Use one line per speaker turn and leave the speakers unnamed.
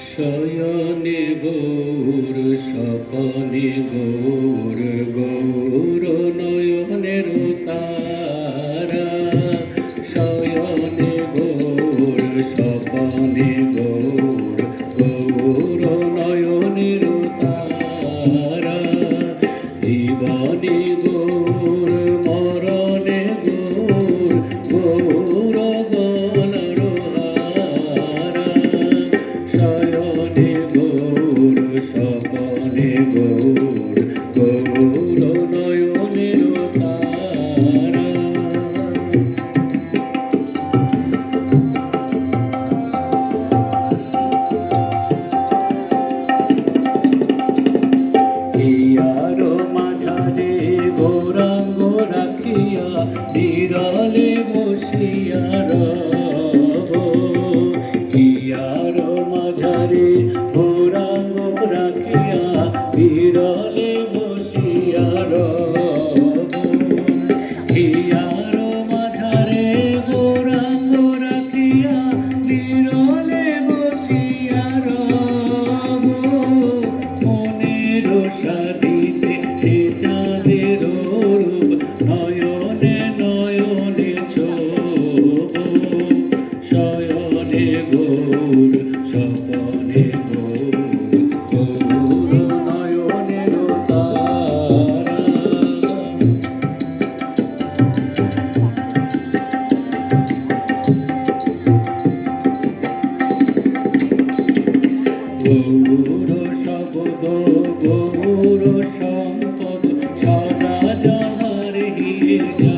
শয়নে গৌর স্বপনে গৌর গৌর নয়নের তারা শয়নে গৌর স্বপনে গৌর গৌর নয়নের তারা জীবনে গৌর মরণে গৌর গৌর গণর হারা শয়নে গৌর স্বপনে গৌর গৌর নয়নের তারা হিয়ার মাঝারে গৌরাঙ্গ রাখিয়া বিরলে বসিয়া রব হিয়ার মাঝারে গৌরাঙ্গ রাখিয়া বিরলে বসিয়া রব হিয়ার মাঝারে গৌরাঙ্গ রাখিয়া বিরলে বসিয়া রব মনের সাদিতে সে চাঁদের রূপ নয়নে নয়নে ছোপ শয়নে গৌর স্বপনে গৌর গৌর নয়নের তারা গৌর শব্দ গৌর সম্পদ সদা যাহার হিরে